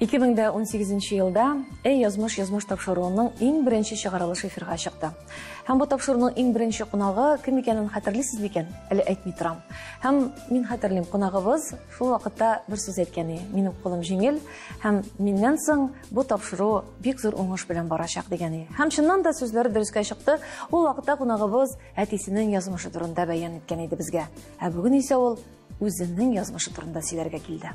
2018 елда язмыш тапшыруының иң беренче чыгарылышы эфирга чыкты. Һәм бу тапшыруның иң беренче кунагы кем икәнен хәтерлисез микән? Әле әйтми торам. Һәм мин хәтерлим, кунагыбыз шул вакытта бер сүз әйткәне: "Минем кулым җиңел, һәм миннән соң бу тапшыру бик зур уңыш белән барачак" дигәне. Һәм чыннан да сүзләре дөрескә чыкты. Ул вакытта кунагыбыз әтисенең язмышы турында бәян иткән иде безгә. Ә бүген исә ул үзенең язмышы турында сөйләргә килде.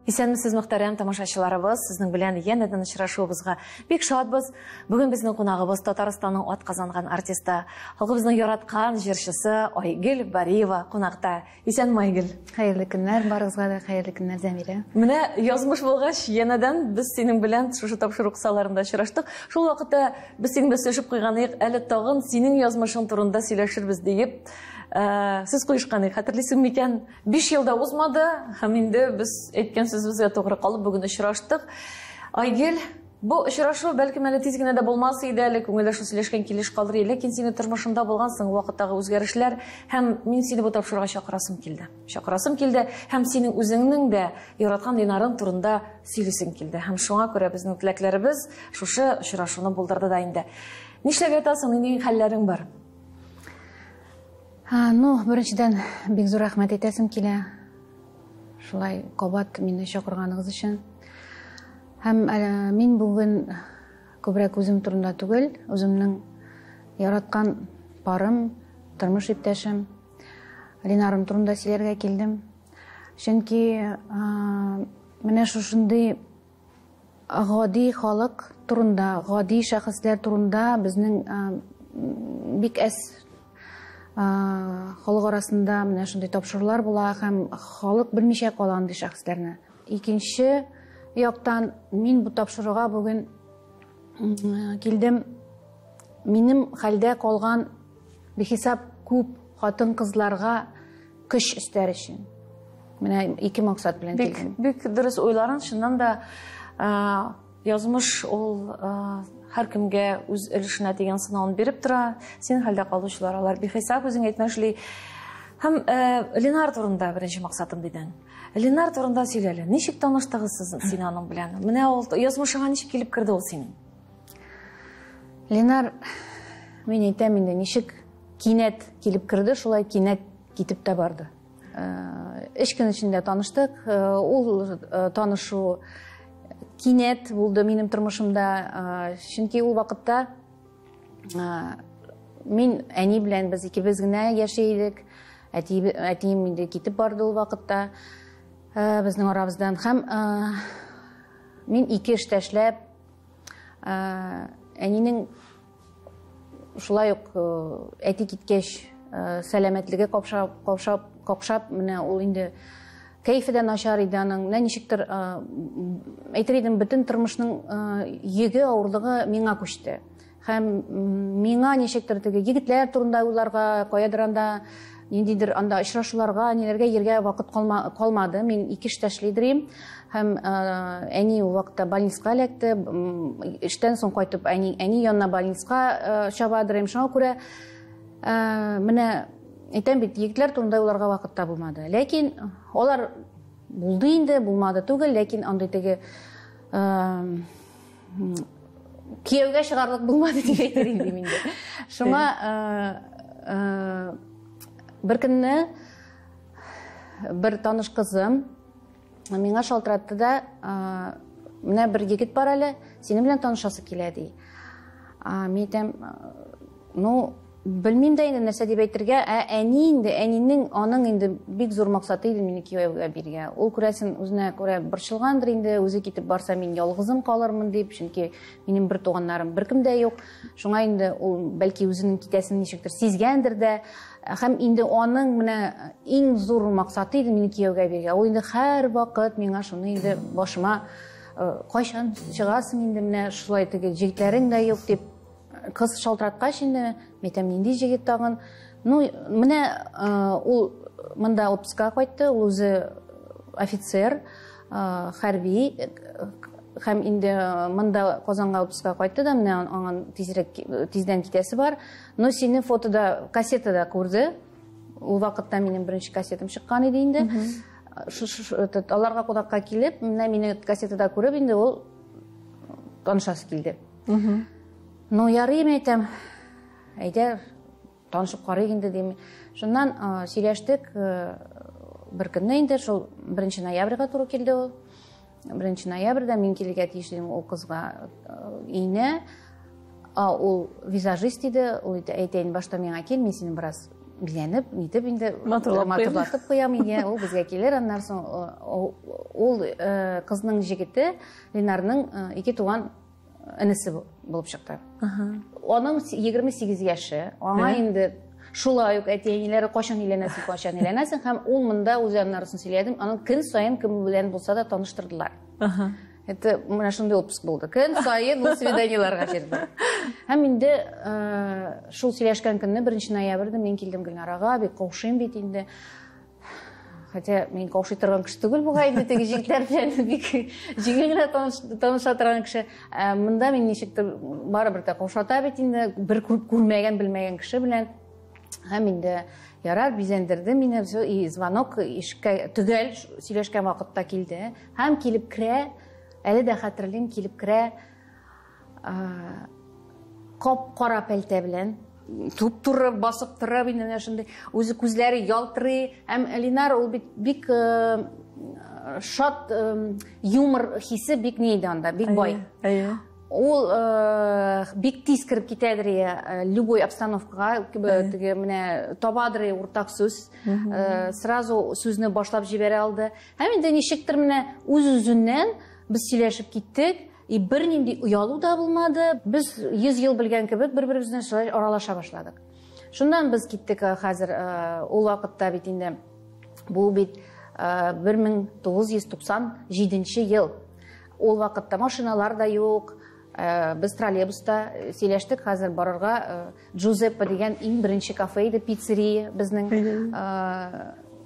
Исәнмесез, мөхтәрәм тамашачыларыбыз, сезнең белән янәдән очрашуыбызга бик шатбыз. Бүген безнең кунагыбыз Татарстанның атказанган артисты, халкыбызның яраткан җырчысы Айгөл Бариева кунакта. Исәнме, Айгөл? Хәерле көннәр, барыгызга да хәерле көннәр, Зәмирә. Менә язмыш булгач, янәдән без синең белән шушы тапшыру кысаларында очраштык. Шул вакытта без синең белән сөйләшеп куйганык, әле тагын синең язмышың турында сөйләшербез диеп сез куйышканы хәтерлисең микән? 5 елда узмады, һәм инде без әйткән сүзебезгә тугры калып бүген очраштык. Айгөл, бу очрашу бәлки әле тиз генә дә булмас иде, әле күңелләшү сөйләшкән килеш калыр иде, ләкин синең тормышында булгансың вакыттагы үзгәрешләр, һәм мин сине бу тапшыруга чакырасым килде. Һәм синең үзеңнең дә яраткан Линарың турында сөйлисең килде. Һәм шуңа күрә безнең теләкләребез шушы очрашуны булдырды да инде. Нишләп ятасың, нинди хәлләрең бар? Беренчедән бик зур рәхмәт әйтәсем килә. Шулай кабат мине чакырганыгыз өчен. Һәм мин бүген күбрәк үзем турында түгел, үземнең яраткан парым, тормыш иптәшем Линарым турында сөйләргә килдем. Чөнки менә шушындый гади халык турында, гади шәхесләр турында безнең бик халык арасында менә шундый тапшырулар була, һәм халык белмичә кала андый шәхесләрне. Икенче яктан, мин бу тапшыруга бүген килдем. Минем хәлдә калган бихисап күп хатын-кызларга көч өстәр өчен. Менә ике максат белән килдем. Бик дөрес уйларың, чыннан да язмыш ул һәркемгә үз өлешенә тигән сынауын биреп тора. Син хәлдә калучылар алар бихисап үзең әйтмәшли. Һәм Линар турында беренче максатым дидең. Линар турында сөйләле. Ничек таныштыгыз син аның белән? Менә ул язмышыга ничек килеп керде ул синең? Линар, мин әйтәм инде, ничек кинәт килеп керде, шулай кинәт китеп тә барды. 3 көн эчендә таныштык. Ул танышу кинәт булды минем тормышымда, чөнки ул вакытта мин әни белән без икебез генә яшәйдек. Әтием инде китеп барды ул вакытта безнең арабыздан. Һәм мин 2 эштә эшләп, әнинең шулай ук әти киткәч сәламәтлеге какшап, менә ул инде кәйфе начар иде аның. Ничектер әйтер идем, бөтен тормышның йөге, авырлыгы миңа күчте. Һәм миңа ничектер теге егетләр турында уйларга, каядыр анда ниндидер анда очрашуларга, ниләргә йөргә вакыт калмады. Мин 2 эштә эшлидем. Һәм әни ул вакытта больницага эләкте. Эштән соң кайтып әни янына больницага чабадыр. Шуңа күрә менә әйтәм бит, егетләр турында уйларга вакытта булмады. Ләкин алар булды инде, булмады түгел, ләкин андый теге кияүгә чыгарлык булмады дип әйтер идем инде. Шуңа бер көнне бер таныш кызым миңа шалтыратты да, менә бер егет бар әле, синең белән танышасы килә ди. Мин әйтәм, белмим дә инде нәрсә дип әйтергә, әнинең аның инде бик зур максаты иде мине кияүгә биргә. Ул күрәсен үзенә күрә борчылгандыр инде, үзе китеп барса мин ялгызым калырмын дип, чөнки минем бер туганнарым беркем дә юк. Шуңа инде ул бәлки үзенең китәсен ничектер сизгәндер дә. Һәм инде аның менә иң зур максаты иде мине кияүгә биргә. Ул инде һәр вакыт миңа шуны инде башыма кайчан чыгасың инде, менә шулай теге җегетләрең дә юк дип кыз шалтыраткач инде, мәйтәм нинди җегет тагын. Менә ул монда отпускка кайтты, ул үзе офицер, хәрби, һәм инде монда Казанга отпускка кайтты да, менә аңа тиздән китәсе бар. Но сине фотода, кассетада күрде. Ул вакытта минем беренче кассетам чыккан иде инде. Аларга кунакка килеп, менә мине кассетада күреп инде ул танышасы килде. Ну, ярый әйтәм. Әйдә, танышып карыйк инде дим. Шуннан сөйләштек. Бер көнне инде шул 1 ноябрьгә туры килде ул. 1 ноябрьдә мин килергә тиеш идем ул кызга өйнә. Ул визажист иде. Ул әйтәйин башта миңа кил, мин сине бераз биләнеп, нитеп инде матурлатып куям иде. Ул безгә килер, аннан соң ул кызның җигете Ленарның 2 туган энесе булып чыкты. Аның 28 яшы. Аңа инде шулай ук әтиәниләре качан өйләнәсең, һәм ул монда үзләренең арасын сөйләдем. Аның көн саен кем белән булса да таныштырдылар. Это менә шундый отпуск булды. Көн саен ул свиданиеларга җирде. Һәм инде шул сөйләшкән көнне 1 ноябрьдә мин килдем Гөлнарага, бик каушыйм бит инде. Хотя мин каушый торган кеше түгел бугай инде, теге җегетләр белән бик җиңел генә таныша торган кеше. Монда мин ничектер барыбер дә каушата бит инде, бер күрмәгән, белмәгән кеше белән. Һәм инде ярар бизәндерде мине, звонок ишеккә төгәл сөйләшкән вакытта килде. Һәм килеп керә, әле дә хәтерлим, килеп керә. Кап-кара пәлтә белән, туп-туры басып тора инде шундый, үзе күзләре ялтырый. Һәм Ленар ул бик шат юмор хисе бик нидә анда, бик бай. Ул бик тиз киреп китәдер, любой обстановкага, теге менә табадыр уртак сүз, сразу сүзне башлап җибәрә алды. Һәм инде ничектер менә үз-үзеннән без сөйләшеп киттек, и бер нинди уялу да булмады. Без 100 ел белгән кебек бер-беребезне шулай аралаша башладык. Шуннан без киттек хәзер ул вакытта бит инде бу бит 1997 ел. Ул вакытта машиналар да юк. Без троллейбуста сөйләштек, хәзер барырга Джузеппе дигән иң беренче кафе иде, пиццерия безнең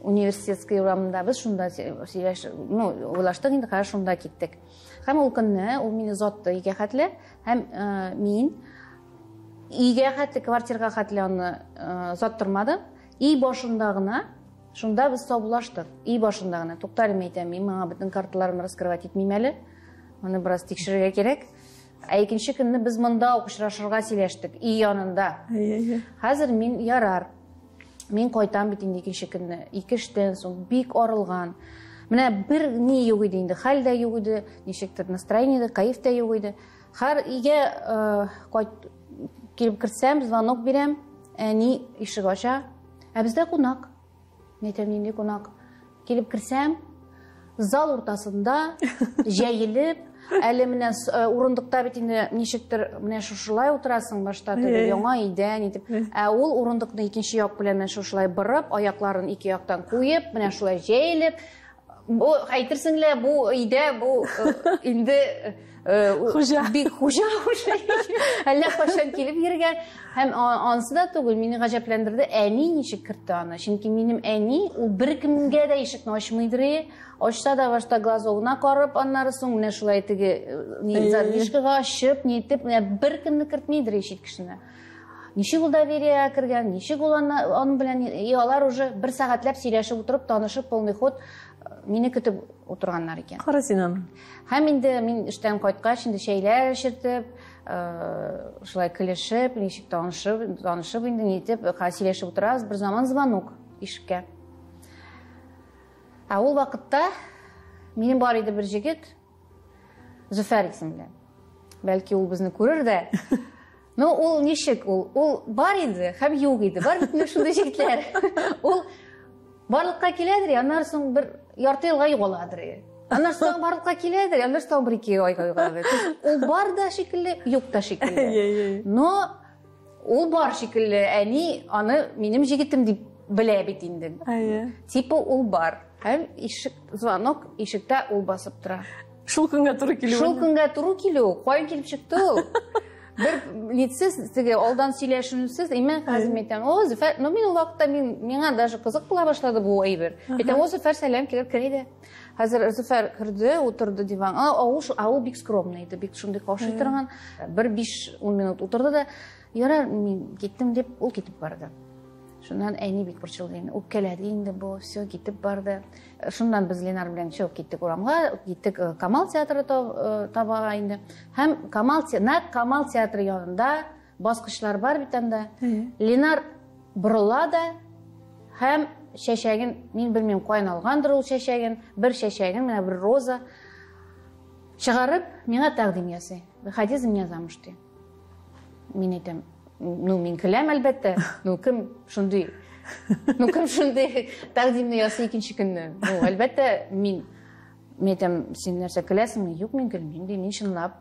университетский урамында. Без шунда сөйләштек, уйлаштык инде, хәзер шунда киттек. Һәм ул көнне ул мине затты өйгә хәтле, һәм мин өйгә хәтле, квартирага хәтле аны заттырмадым. Өй башында гына, шунда без саубулаштык. Өй башында гына. Туктарым әйтәм, мин моңа бөтен карталарымны раскрывать итмим әле. Аны бераз тикшерергә кирәк. Икенче көнне без монда очрашырга сөйләштек, өй янында. Хәзер мин ярар. Мин кайтам бит инде икенче көнне. 2 эштән соң бик арылган. Менә бер ни юк иде инде, хәл дә юк иде, ничектер настроение дә, кайф та юк иде. Һәр өйгә килеп керсәм, звонок бирәм, әни ишек ача. Бездә кунак. Әйтәм, нинди кунак? Килеп керсәм, зал уртасында җәелеп, әле менә урындыкта бит инде ничектер менә шушылай утырасың башта теге яңа өйдән итеп. Ул урындыкны икенче як белән менә шушылай бырып, аякларын ике яктан куеп, менә шулай җәелеп. Бу әйтерсеңләр, бу өйдә бу инде бик хуҗа әллә кашан килеп йөргән. Һәм ансы да түгел, мине гаҗәпләндерде. Әни ничек кертте аны? Чөнки минем әни ул беркемгә дә ишекне ачмыйдыр. Ачса да башта глазогына карап, аннары соң менә шулай теге задвижкага ачып, нитеп, беркемне кертмидер ишек кешене. Ничек ул доверие кергән? Ничек ул аны белән алар уже 1 сәгатьләп сөйләшеп утырып, танышып, полный ход мине көтеп утырганнар икән. Кара син аны. Һәм инде мин эштән кайткач, инде шәйләр эшертеп, шулай көлешеп, ничек танышып инде нитеп, сөйләшеп утырабыз, бер заман звонок ишеккә. Ул вакытта минем бар иде бер җегет, Зөфәр исемле. Бәлки ул безне күрер дә. Но ул ничек, ул бар иде, һәм юк иде. Бар бит шундый җегетләр. Ул барлыкка киләдер, аннан соң бер ярты елга югаладыр. Аннан соң барлыкка киләдер, аннан соң 1-2 айга югаладыр. Ул бар да шикелле, юк та шикелле. Но ул бар шикелле, әни аны минем җегетем дип белә бит инде. Типа ул бар. Һәм ишек звонок, ишектә ул басып тора. Шул көнгә туры килү. Шул көнгә туры килү, каян килеп чыкты ул? bir лицсіз теге алдан сөйлешінсіз имен қазір айтам о Зөфәр мен ул вакытта миңа даже кызык була башлады бу әйбер айтам о Зөфәр сәлам кирде хәзер Зөфәр кирде утырды диванга ул бик скромный иде бик шундый каушый торган бер 5-10 минут утырды да ярар мин киттем дип ул китеп барды. Шуннан әни бик борчылды. Үпкәләде инде бу, все китеп барды. Шуннан без Ленар белән чыгып киттек урамга, киттек Камал театры табага инде. Һәм Камал театры янында баскычлар бар бит анда. Ленар борыла да һәм чәчәген, мин белмим каян алгандыр ул чәчәген, бер чәчәген, менә бер роза чыгарып, миңа тәкъдим ясый. Выходи за меня замуж ди. Мин әйтәм, мин көләм әлбәттә. Кем шундый тәкъдимне ясый икенче көнне. Әлбәттә мин әйтәм, син нәрсә көләсеңме? Юк, мин көлмим ди, мин чынлап.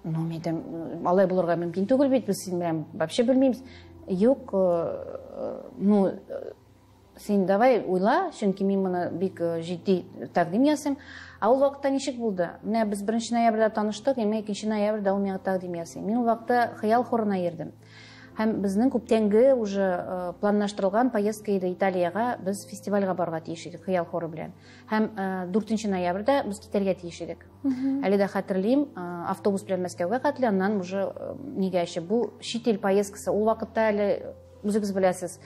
Мин әйтәм, алай булырга мөмкин түгел бит, без син белән вообще белмибез. Юк, син давай уйла, чөнки мин моны бик җитди тәкъдим ясыйм. Ул вакытта ничек булды? Менә без 1 ноябрьдә таныштык, 2 ноябрьдә ул миңа тәкъдим ясый. Мин ул вакытта хыял хорына йөрдем. Һәм безнең күптәнге уже планлаштырылган поездка иде Италияга, без фестивальгә барырга тиеш идек хыял хоры белән. Һәм 4 ноябрьдә без китәргә тиеш идек. Әле дә хәтерлим, автобус белән Мәскәүгә катлы, аннан уже нигәче бу чит ил поездкасы. Ул вакытта әле үзегез беләсез,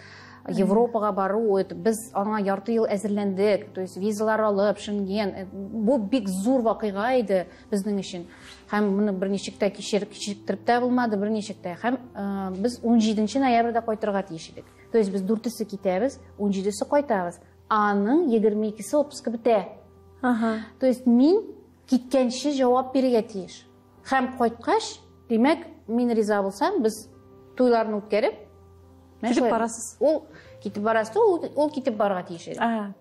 Европага бару, без аңа ярты ел әзерләндек, то есть визалар алып, Шенген. Бу бик зур вакыйга иде безнең өчен. Һәм моны берничек тә кичереп тә булмады, берничек тә. Һәм без 17 ноябрьдә кайтырга тиеш идек. То есть без 4-се китәбез, 17-се кайтабыз. Аның 22-се отпуска бетә. То есть мин киткәнче җавап бирергә тиеш. Һәм кайткач, димәк, мин риза булсам, без туйларны үткәреп китеп барасыз. Ул китеп барасы, ул китеп барырга тиеш иде.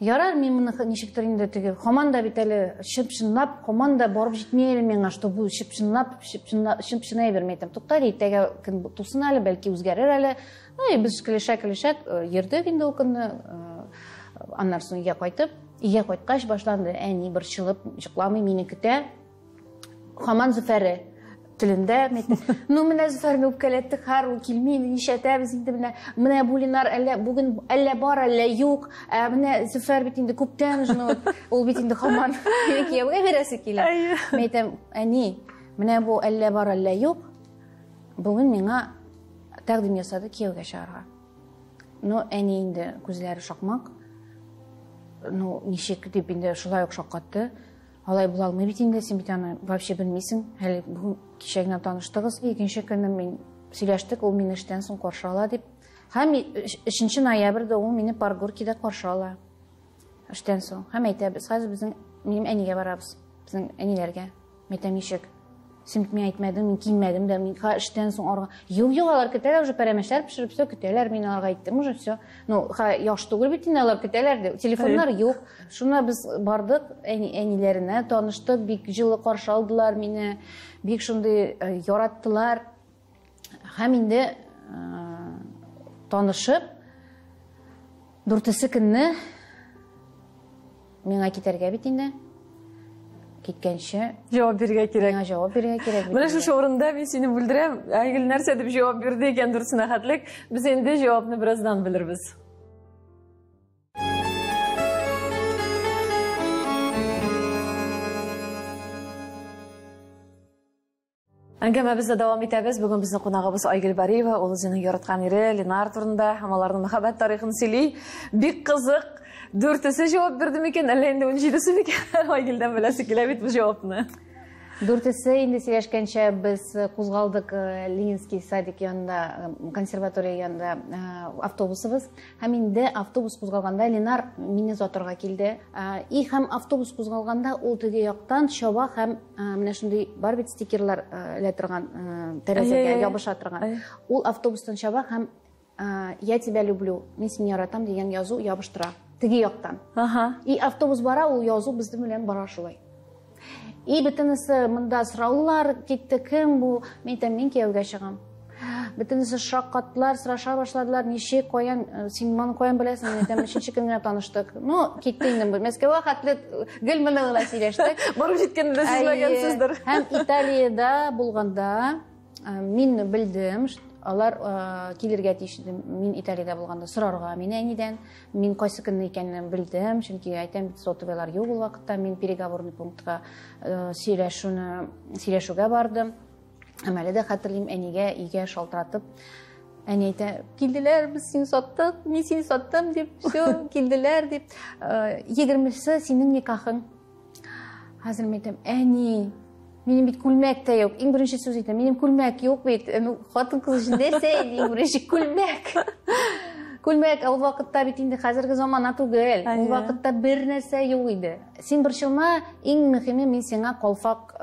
Ярар, мин моны ничектер инде теге команда бит әле шып-шынлап, команда барып җитмәй әле миңа, что бу шып-шынай бермәйтем. Тукта ди, тәгә көн тусын әле, бәлки үзгәрер әле. Без килешәк йөрдек инде ул көнне. Аннан соң өйгә кайтып, өйгә кайткач башланды. Әни бер чылып, җыкламый мине көтә. Хаман Зөфәре телендә менә Зөфәрне үпкәләттек, һәр ул килми, нишәтәбез инде менә бу Ленар бүген әллә бар, әллә юк. Менә Зөфәр бит инде күптән ул бит инде һаман мине кияүгә бирәсе килә. Мен әйтәм, әни, менә бу әллә бар, әллә юк. Бүген миңа тәкъдим ясады кияүгә чыгарга. Әни инде күзләре шакмак. Ничек дип инде шулай ук шаккатты. Алай була алмый бит инде, син бит аны вообще белмисең. Әле бу кичә генә таныштыгыз, икенче көнне мин сөйләштек, ул мине эштән соң каршы ала дип. Һәм 3 ноябрьдә ул мине Паргоркида каршы ала. Эштән соң. Һәм әйтәбез, хәзер безнең минем әнигә барабыз, безнең әниләргә. Мәйтәм ничек? Син мин әйтмәдем, мин килмәдем дә, мин эштән соң арга. Юк, алар көтәләр, уже пәрәмәчләр пешереп, все көтәләр, мин аларга әйттем, уже все. Яхшы түгел бит инде, алар көтәләр ди. Телефоннар юк. Шуна без бардык, әниләренә таныштык, бик җылы каршы алдылар мине, бик шундый яраттылар. Һәм инде танышып 4-се көнне миңа китәргә бит инде. Киткәнче җавап бирергә кирәк. Миңа җавап бирергә кирәк. Менә шу урында мин сине бүлдерәм. Әгел нәрсә дип җавап бирде икән дөресенә хәтлек. Без инде җавапны бераздан белербез. Әңгәмәбезне дәвам итәбез. Бүген безнең кунагыбыз Айгөл Бариева, ул үзенең яраткан ире Ленар турында һәм аларның мәхәббәт тарихын сөйли. Бик кызык. 4-се җавап бирде микән, әллә инде 17-се микән? Айгөлдән беләсе килә бит бу җавапны. 4-се инде сөйләшкәнчә без кузгалдык Ленинский садик янында, консерватория янында автобусыбыз. Һәм инде автобус кузгалганда Ленар мине озатырга килде. И һәм автобус кузгалганда ул теге яктан чаба һәм менә шундый бар бит стикерлар элә торган, тәрәзәгә ябыша торган. Ул автобустан чаба һәм я тебя люблю, мин сине яратам дигән язу ябыштыра. Теге яктан. И автобус бара, ул язу безнең белән бара шулай. И бөтенесе монда сораулар китте, кем бу? Мен әйтәм, мин кияүгә чыгам. Бөтенесе шаккаттылар, сораша башладылар, ничек, каян, син моны каян беләсең? Мин әйтәм, ишенче көн генә таныштык. Ну, китте инде. Мәскәүгә хәтле гел менә генә сөйләштек. Барып җиткәндә сөйләгәнсездер. Һәм Италиядә булганда мин белдем, алар килергә тиеш иде. Мин Италиядә булганда сорарга мин әнидән, мин кайсы көнне икәнен белдем, чөнки әйтәм бит сотовыйлар юк ул вакытта, мин переговорный пунктка сөйләшүгә бардым. Һәм әле дә хәтерлим, әнигә өйгә шалтыратып, әни әйтә, килделәр, без сине саттык, мин сине саттым дип, все, килделәр дип, 20-се синең никахың. Хәзер мин әйтәм, әни, минем бит күлмәк тә юк. Иң беренче сүз әйтәм, минем күлмәк юк бит. Хатын кыз өчен нәрсә иң беренче күлмәк. Күлмәк ул вакытта бит инде хәзерге замана түгел. Ул вакытта бер нәрсә юк иде. Син борчылма, иң мөһиме мин сиңа калфак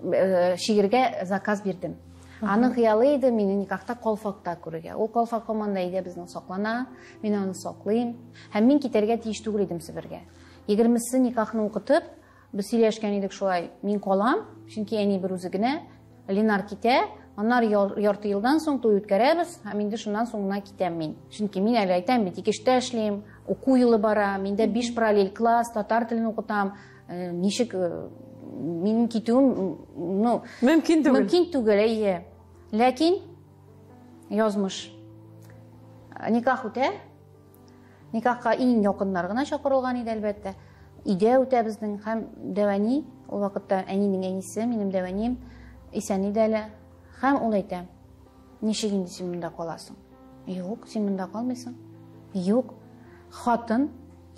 шигырьгә заказ бирдем. Аның хыялы иде мине никахта калфакта күрергә. Ул калфак команда иде безнең саклана, мин аны саклыйм. Һәм мин китәргә тиеш түгел идем Себергә. 20-се никахны укытып, без сөйләшкән идек шулай. Мин калам, чөнки әни бер үзе генә, Ленар китә, аннар ярты елдан соң туй үткәрәбез, һәм инде шуннан соң гына китәм мин. Чөнки мин әле әйтәм бит, икештә эшлим, уку елы бара, миндә 5 параллель класс, татар телен укытам. Ничек минем китүем, ну, мөмкин түгел. Мөмкин түгел, әйе. Ләкин язмыш. Никах үтә. Никахка иң якыннар гына чакырылган иде әлбәттә. Өйдә үтә безнең һәм Дәвани, ул вакытта әнинең әнисе, минем Дәваним, исән иде әле. Һәм ул әйтә, ничек инде син монда каласың? Юк, син монда калмыйсың. Юк. Хатын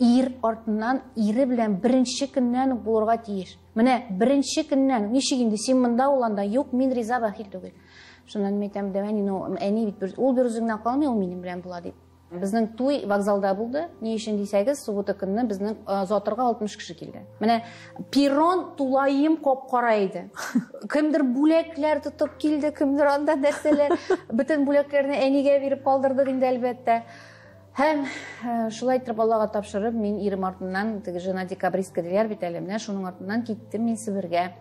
ир артыннан ире белән беренче көннән булырга тиеш. Менә беренче көннән ничек инде син монда уланда юк, мин риза бәхил түгел. Шуннан мин әйтәм, Дәвани, әни бит ул бер үзеңнән калмый, ул минем белән була дип. Безнең туй вокзалда булды. Ни өчен дисәгез, суббота көнне безнең Заторга 60 кеше килде. Менә перрон тулаем кап-кара иде. Кемдер бүләкләр тотып килде, кемдер анда нәрсәләр, бөтен бүләкләрне әнигә биреп калдырдык инде әлбәттә. Һәм шулай итеп Аллага тапшырып, мин ирем артыннан, теге жена декабристка диләр бит әле, менә шуның артыннан киттем мин Себергә.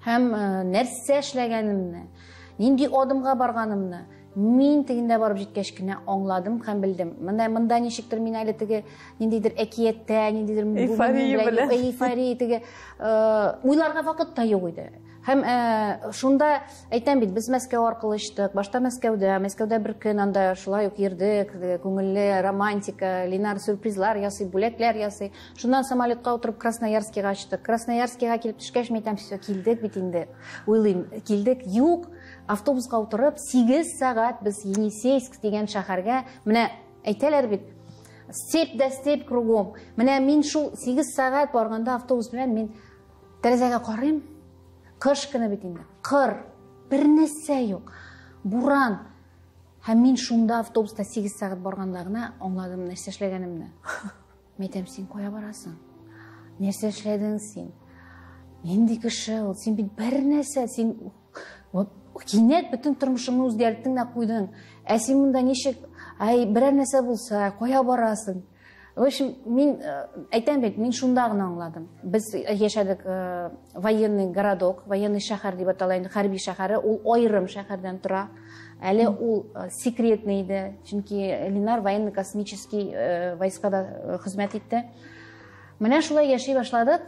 Һәм нәрсә эшләгәнемне, нинди адымга барганымны мин тегендә барып җиткәч кенә аңладым һәм белдем. Монда ничектер мин әле теге ниндидер әкияттә, ниндидер эйфория теге уйларга вакыт та юк иде. Һәм шунда әйтәм бит, без Мәскәү аркылы иштек. Башта Мәскәүдә бер көн анда шулай ук йөрдек, күңелле романтика, Ленар сюрпризлар ясый, бүләкләр ясый. Шуннан самолетка утырып Красноярскига очтык. Красноярскига килеп төшкәч, мин әйтәм, все, килдек бит инде. Уйлыйм, килдек. Юк, автобуска утырып 8 сәгать без Енисейск дигән шәһәргә, менә әйтәләр бит, степ кругом. Менә мин шул 8 сәгать барганда автобус белән мин тәрәзәгә карыйм. Кыш көне бит инде. Кыр, бер нәрсә юк. Буран. Һәм мин шунда автобуста 8 сәгать барганда гына аңладым нәрсә эшләгәнемне. Мин әйтәм, син кая барасың? Нәрсә эшләдең син? Нинди кеше ул? Син бит бер нәрсә, син кинәт бөтен тормышыңны үзгәрттең дә куйдың. Ә син монда ничек, берәр нәрсә булса, кая барасың? В общем, мин әйтәм бит, мин шунда гына аңладым. Без яшәдек военный городок, военный шәһәр дип атала инде, хәрби шәһәре, ул аерым шәһәрдән тора. Әле ул секретный иде, чөнки Ленар военно-космический войскада хезмәт итте. Менә шулай яши башладык,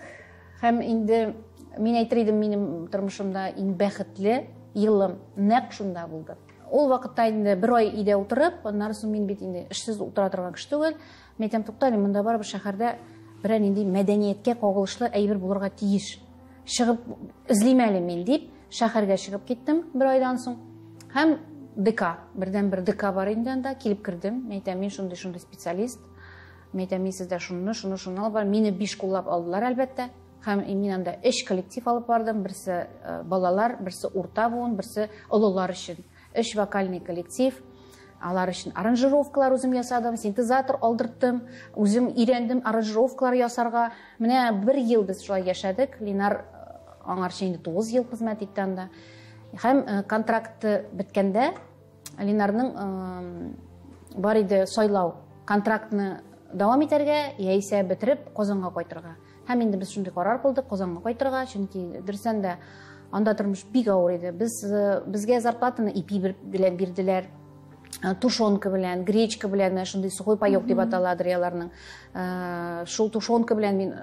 һәм инде мин әйтер идем, минем тормышымда иң бәхетле елым нәкъ шунда булды. Ул вакытта инде бер ай өйдә утырып, аннан соң мин бит инде эшсез утыра торган кеше түгел. Мен әйтәм, туктале, монда бар бер шәһәрдә берәр нинди мәдәнияткә кагылышлы әйбер булырга тиеш. Чыгып эзлим әле мин дип, шәһәргә чыгып киттем бер айдан соң. Һәм ДК, бердән бер ДК бар инде анда, килеп кирдем. Мен әйтәм, мин шундый специалист. Мен әйтәм, мин сездә шуны алып бар. Мине 5 куллап алдылар әлбәттә. Һәм мин анда 3 коллектив алып бардым. Берсе балалар, берсе урта буын, берсе олылар өчен. 3 вокальный коллектив. Алар өчен аранжировкалар үзем ясадым, синтезатор алдырттым, үзем өйрәндем аранжировкалар ясарга. Менә 1 ел без шулай яшәдек. Ленар аңарча инде 9 ел хезмәт итте анда. Һәм контракты беткәндә Ленарның бар иде сайлау. Контрактны дәвам итәргә, яисә бетереп Казанга кайтырга. Һәм инде без шундый карар кылдык, Казанга кайтырга, чөнки дөресен дә анда тормыш бик авыр иде. Безгә зарплатаны ипи белән бирделәр. Тушенка белән, гречка белән, менә шундый сухой паёк дип аталадыр яларның. Шул тушенка белән мин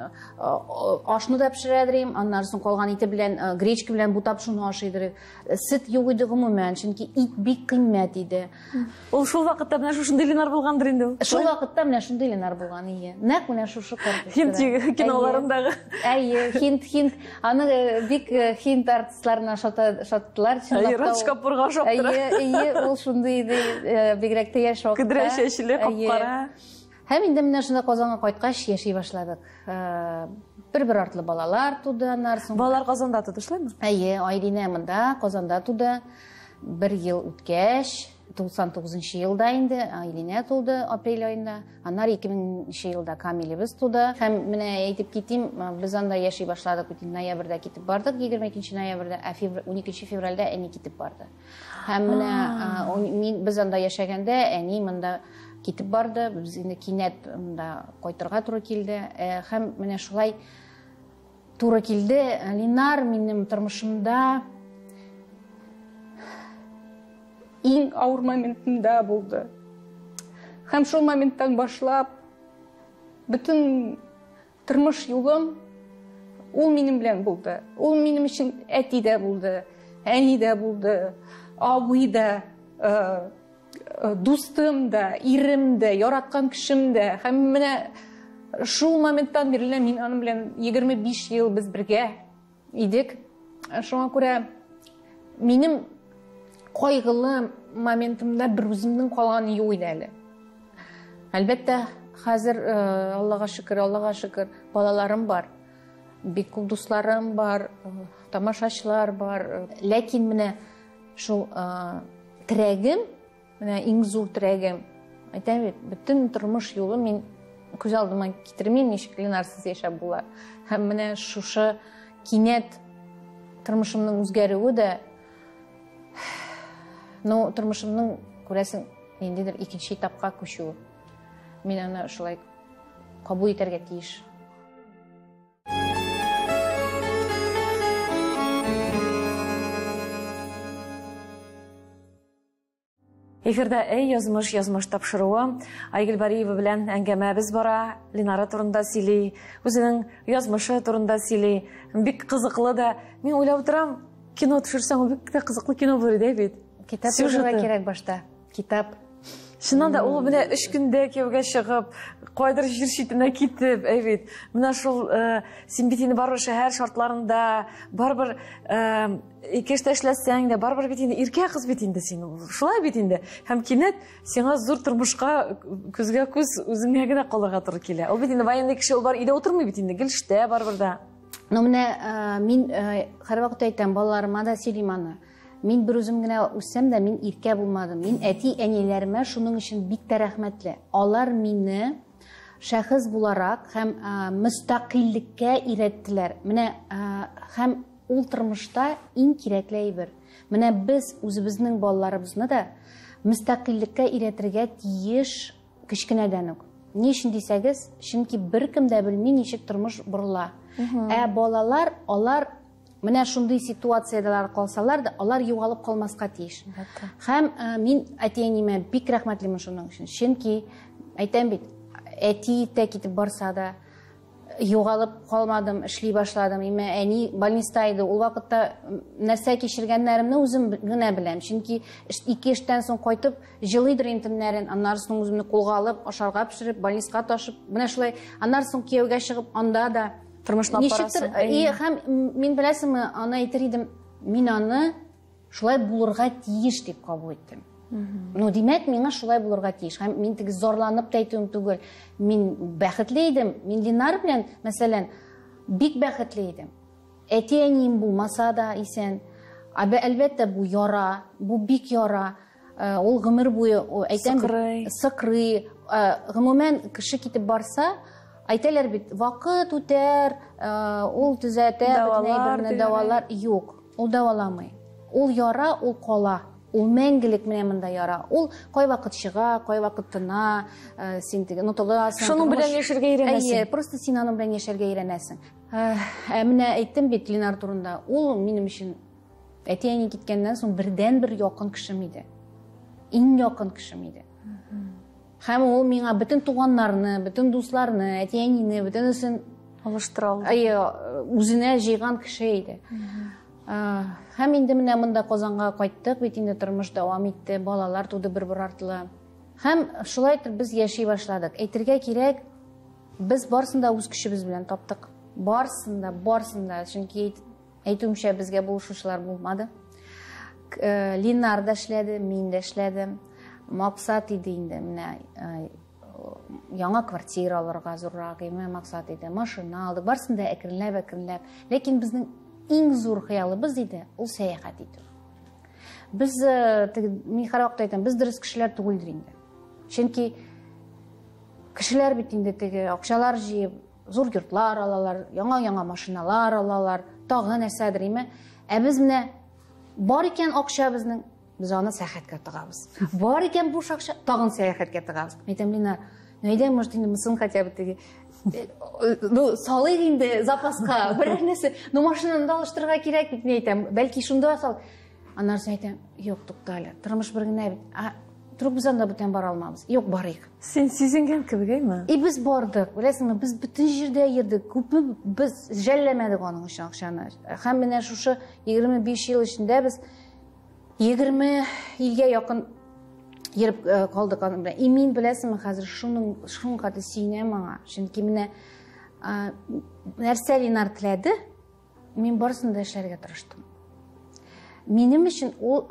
ашны да пешерәдерим, аннан соң калган ите белән, гречка белән бутап шуны ашыйдыр. Сөт юк иде гомумән, чөнки ит бик кыйммәт иде. Ул шул вакытта менә шушындый Ленар булгандыр инде ул. Шул вакытта менә шундый Ленар булган ие. Нәкъ менә шушы Хинт киноларындагы. Хинт, аны бик хинт артистларына шаттылар, чынлап та. Шкапурга шаптыра. Ул шундый иде, бигрәк тә яшь вакытта. Кыдыра чәчле, капкара. Һәм инде менә шунда Казанга кайткач яши башладык. Бер артлы балалар туды, аннан соң. Балалар Казанда туды, шулаймы? Айрина монда Казанда туды. 1 ел үткәч, 99 елда инде Айрина туды, апрель айында. Аннан 2000 елда Камилебез туды. Һәм менә әйтеп китим, без анда яши башладык, бит ноябрьдә китеп бардык, 22 ноябрьдә, 12 февральдә әни китеп барды. Һәм менә без анда яшәгәндә әни монда китеп барды, без инде кинәт монда кайтырга туры килде. Һәм менә шулай туры килде. Ленар минем тормышымда иң авыр моментында булды. Һәм шул моменттан башлап бүтән тормыш юлым ул минем белән булды. Ул минем өчен әти дә булды, әни дә булды, абый да, дустым да, ирем дә, яраткан кешем дә. Һәм менә шул моменттан бирле мин аның белән 25 ел без бергә идек. Шуңа күрә минем кайгылы моментымда бер үземнең калганы юк иде әле. Әлбәттә, хәзер Аллага шөкер, балаларым бар. Бик күп дусларым бар, тамашачылар бар. Ләкин менә шул терәгем, менә иң зур терәгем, әйтәм бит, бүтән тормыш юлы мин күз алдыма китермим, ничек Ленарсыз яшәп була. Һәм менә шушы кинәт тормышымның үзгәрүе дә, тормышымның күрәсең ниндидер икенче этапка күчүе. Мин аны шулай кабул итәргә тиеш. Эфирда язмыш тапшыруы. Айгөл Бариева белән әңгәмәбез бара. Ленара турында сөйли, үзенең язмышы турында сөйли. Бик кызыклы да. Мин уйлап торам, кино төшерсәң, бик тә кызыклы кино булыр иде бит. Китап язырга кирәк башта. Китап. Шуннан да ул менә 3 көндә кияүгә чыгып, кайдыр җир читенә китеп, әйбит. Менә шул син бит инде барбыр шәһәр шартларында, барбыр ике эштә эшләсәң дә, барбыр бит инде иркә кыз бит инде син. Шулай бит инде. Һәм кинәт сиңа зур тормышка күзгә күз үзеңә генә калырга туры килә. Ул бит инде военный кеше, ул бар өйдә утырмый бит инде, гелштә барбыр да. Менә мин һәрвакыт әйтәм балаларыма да сөйлим аны. Мин бер үзем генә үссәм дә мин иркә булмадым. Мин әти-әниләремә шуның өчен бик тә рәхмәтле. Алар мине шәхес буларак һәм мөстәкыйльлеккә өйрәттеләр. Менә һәм ул тормышта иң кирәкле әйбер. Менә без үзебезнең балаларыбызны да мөстәкыйльлеккә өйрәтергә тиеш кечкенәдән үк. Ни өчен дисәгез, чөнки беркем дә белми ничек тормыш борыла. Балалар, алар менә шундый ситуациядалар калсалар да, алар югалып калмаска тиеш. Һәм мин әти-әнимә бик рәхмәтлемен шуның өчен. Чөнки әйтәм бит, әти тә китеп барса да югалып калмадым, эшли башладым. Әни больниста иде. Ул вакытта нәрсә кичергәннәремне үзем генә беләм. Чөнки 2 эштән соң кайтып, җылыйдыр интемнәрен, аннан соң үземне кулга алып, ашарга пешереп, больниска ташып, менә шулай, аннан соң кияүгә чыгып, анда да тормышны апарасың. Һәм мин беләсеңме, аны әйтер идем, мин аны шулай булырга тиеш дип кабул иттем. Димәк, миңа шулай булырга тиеш. Һәм мин теге зарланып та әйтүем түгел. Мин бәхетле идем. Мин Ленар белән, мәсәлән, бик бәхетле идем. Әти-әнием булмаса да исән. Әлбәттә, бу яра, бу бик яра. Ул гомер буе, әйтәм, сыкрый. Гомумән, кеше китеп барса, әйтәләр бит, вакыт үтәр, ул төзәтә, бөтен давалар юк. Ул даваламый. Ул яра, ул кала. Ул мәңгелек менә монда яра. Ул кайвакыт чыга, кайвакыт тына, син теге ноталасың. Шуның белән яшәргә өйрәнәсең. Просто син аның белән яшәргә өйрәнәсең. Менә әйттем бит Ленар турында. Ул минем өчен Әтиәни киткәннән соң бердән-бер якын кешем иде. Иң якын кешем иде. Һәм ул миңа бөтен туганнарны, бөтен дусларны, әтиәнине, бөтенесен алыштыра алды. Үзенә җыйган кеше иде. Һәм инде менә монда Казанга кайттык, бит инде тормыш дәвам итте, балалар туды бер-бер артлы. Һәм шулай итеп без яши башладык. Әйтергә кирәк, без барсын да үз кешебез белән таптык. Барсын да, чөнки әйтүемчә безгә булышучылар булмады. Линар да эшләде, мин дә эшләдем. Максат иде инде менә яңа квартира алырга зуррак, максат иде. Машина алды, барсын да әкренләп. Ләкин безнең иң зур хыялыбыз иде, ул сәяхәт итү. Без, мин һәрвакыт әйтәм, без дөрес кешеләр түгелдер инде. Чөнки кешеләр бит инде теге акчалар җыеп, зур йортлар алалар, яңа машиналар алалар, тагы нәрсәдер име. Ә без менә бар икән акча безнең, без аны сәяхәткә тыгабыз. Бар икән буш акча, тагын сәяхәткә тыгабыз. Әйтәм, Линар, әйдә, может, инде мысын хотя бы теге салыйк инде запаска, берәр нәрсә, машинаны да алыштырырга кирәк бит, әйтәм, бәлки шунда сал. Аннан әйтәм, юк, туктале, тормыш бер генә бит. Труп без анда бүтән бара алмабыз. Юк, барыйк. Сен сизенгән кебегме? Без бардык. Беләсеңме, без бүтән җирдә йөрдек. Күпме без жәлләмәдек аның өчен акчаны. Һәм менә шушы 25 ел эчендә без 20 илгә якын йөреп калдык аның белән. Мин беләсеңме, хәзер шуның каты сөйнәм аңа. Чөнки менә нәрсә Линар теләде, мин барысын да эшләргә тырыштым. Минем өчен ул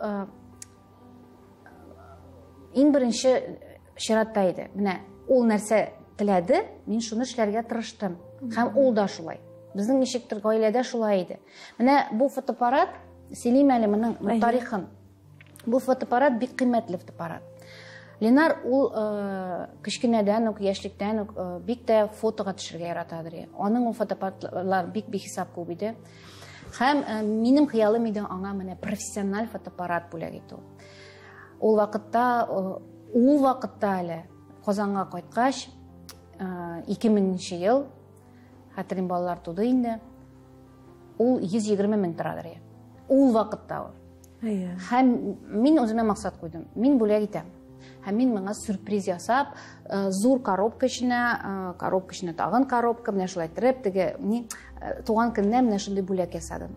иң беренче чиратта иде. Менә ул нәрсә теләде, мин шуны эшләргә тырыштым. Һәм ул да шулай. Безнең ничектер гаиләдә шулай иде. Менә бу фотоаппарат, сөйлим әле моның тарихын. Бу фотоаппарат бик кыйммәтле фотоаппарат. Линар ул кичкенәдән үк, яшьлектән үк бик тә фотога төшәргә яратадыр. Аның ул фотоаппаратлар бик бихисап күп иде. Һәм минем хыялым иде аңа менә профессиональ фотоаппарат бүләк итү. Ул вакытта әле Казанга кайткач, 2000 ел, хәтерем балалар туды инде, ул 120 мең торадыр. Ул вакытта ул. Һәм мин үземә максат куйдым. Мин бүләк итәм. Һәм мин моңа сюрприз ясап, зур коробка эченә тагын коробка, менә шулай итеп, теге туган көннә менә шундый бүләк ясадым.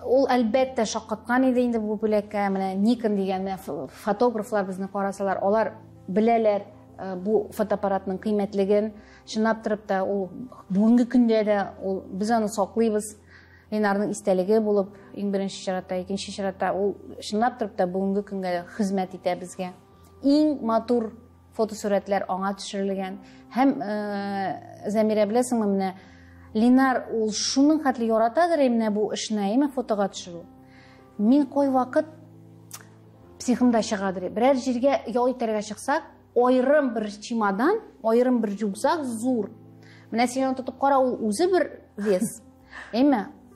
Ул әлбәттә шаккаткан иде инде бу бүләккә, менә Nikon дигән фотографлар безне карасалар, алар беләләр бу фотоаппаратның кыйммәтлеген, чынлап торып та ул бүгенге көндә дә ул без аны саклыйбыз. Линарның истәлеге булып, иң беренче чиратта, икенче чиратта ул чынлап торып та бүгенге көнгә хезмәт итә безгә. Иң матур фотосурәтләр аңа төшерелгән. Һәм Зәмирә беләсеңме, менә Линар ул шуның хәтле яратадыр менә бу эшне, фотога төшерү. Мин кайвакыт психымда чыгадыр. Берәр җиргә ял итәргә чыксак, аерым бер чемодан, аерым бер рюкзак зур. Менә син тотып кара, ул үзе бер вес.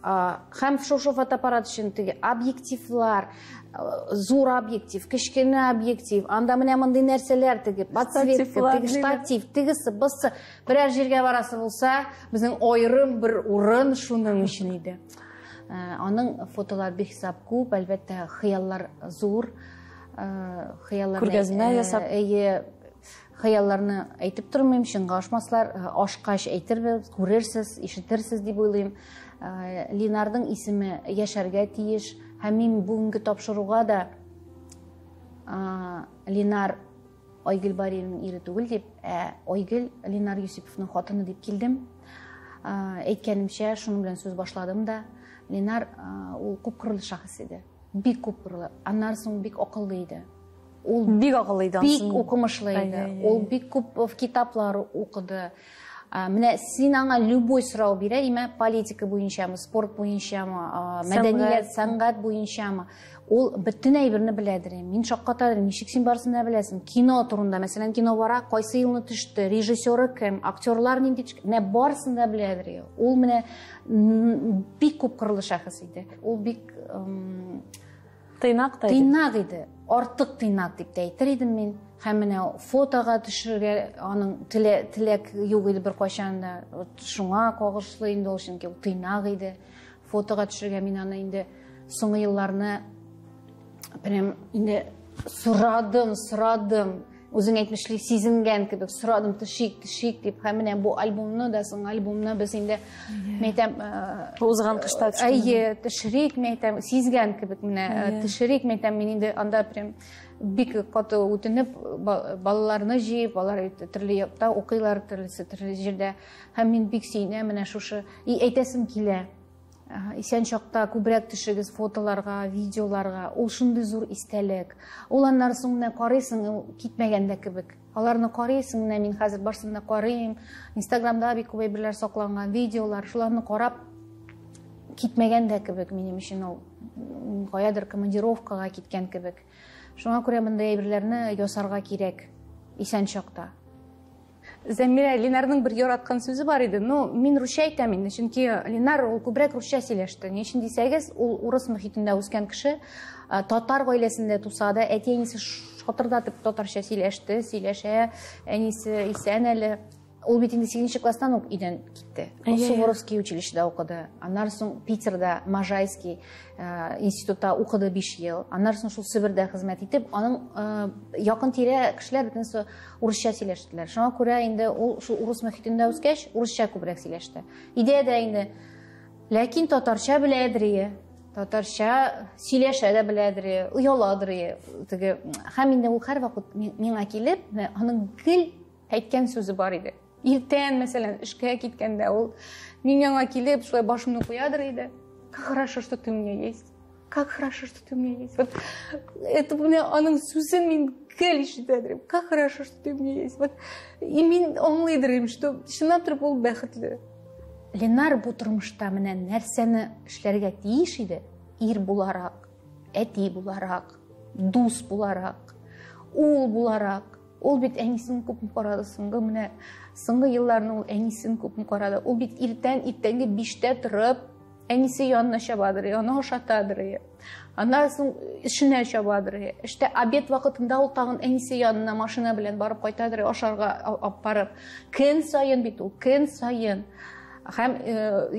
Һәм шушы фотоаппарат өчен теге объективлар, зур объектив, кечкенә объектив, анда менә мондый нәрсәләр, теге подсветка, теге штатив, тегесе, бысы, берәр җиргә барасы булса, безнең аерым бер урын шуның өчен иде. Аның фотолар бихисап күп, әлбәттә хыяллар зур, күргәзмә ясап, хыялларны әйтеп тормыйм, чынга ашмаслар, ашкач әйтербез, күрерсез, ишетерсез дип уйлыйм. Линардың исеме яшәргә тиеш, һәм мин бүгенге тапшыруга да Линар Айгөл Бариевның ире түгел дип, Айгөл Линар Юсиповның хатыны дип килдем. Әйткәнемчә, шуның белән сүз башладым да. Линар ул күп кырлы шәхес иде. Бик күп кырлы. Аннан соң бик акыллы иде. Ул бик акыллы иде. Бик укымышлы иде. Ул бик күп китаплар укыды. Менә син аңа любой сорау бирә, политика буенчамы, спорт буенчамы, мәдәният, сәнгать буенчамы, ул бөтен әйберне беләдер. Мин шаккатадыр, ничек син барсын да беләсең. Кино турында, мәсәлән, кино бара, кайсы елны төште, режиссеры кем, актерлар нинди, менә барсын да беләдер. Ул менә бик күп кырлы шәхес иде. Ул бик тыйнак иде. Артык тыйнак дип әйтер идем мин. Һәм менә фотога төшерергә аның теләк юк иде бер кайчан да. Шуңа кагышлы инде ул, чөнки ул тыйнак иде. Фотога төшерергә мин аны инде соңгы елларны прям инде сұрадым, өзің әйтмешлек сезінген кебек сұрадым тышик дип, һәм менә бу альбомны да соңгы альбомны без инде мәйтәм узган кышта тышрик мәйтәм сизгән кебек менә тышрик мәйтәм мин инде анда прям бик каты үтенеп балаларны җыеп, алар төрле якта укыйлар, төрле җирдә, һәм мин бик сөенәм менә шушы әйтәсем килә. Исән чакта күбрәк төшегез фотоларга, видеоларга, ул шундый зур истәлек. Ул аннан соң менә карыйсың китмәгәндә кебек. Аларны карыйсың, менә мин хәзер барсын да карыйм. Инстаграмда бик күп әйберләр сакланган, видеолар, шуларны карап китмәгәндә кебек минем өчен ул каядыр командировкага киткән кебек. Шуңа күрә мондай әйберләрне ясарга кирәк исән чакта. Зәмирә, Ленарның бер яраткан сүзе бар иде. Мин русча әйтәм инде, чөнки Ленар ул күбрәк русча сөйләште. Ни өчен дисәгез, ул урыс мөхитендә үскән кеше, татар гаиләсендә туса да, әти-әнисе шатырдатып татарча сөйләшә, әнисе исән әле. Ул бит инде 8нче класстан ук өйдән китте. Суворовский училищеда укыды. Аннан соң Питерда Можайский институтта укыды 5 ел. Аннан соң шул Себердә хезмәт итеп, аның якын тирә кешеләр бөтенсе урысча сөйләштеләр. Шуңа күрә инде ул шул урыс мөхитендә үскәч, урысча күбрәк сөйләште. Идея инде, ләкин татарча беләдер, татарча сөйләшә дә беләдер, уяладыр. Һәм инде ул һәрвакыт миңа килеп, аның гел әйткән сүзе бар иде. Иртән, мәсәлән, эшкә киткәндә ул миңа килеп, шулай башымны куядыр иде. Как хорошо, что ты у меня есть. Как хорошо, что ты у меня есть. Вот это менә аның сүзен мин гел ишетәдер. Как хорошо, что ты у меня есть. Вот и мин аңлыйдырым, что чынлап торып ул бәхетле. Ленар бу тормышта менә нәрсәне эшләргә тиеш иде? Ир буларак, әти буларак, дус буларак, ул буларак. Ул бит әнисен күпме карады соңгы елларны ул әнисен күпме карады. Ул бит иртәнге 5тә торып, әнисе янына чабадыр, аны ашатадыр. Аннан соң эшенә чабадыр. Эштә обед вакытында ул тагын әнисе янына машина белән барып кайтадыр, ашарга алып барып. Көн сайын бит ул, көн сайын. Һәм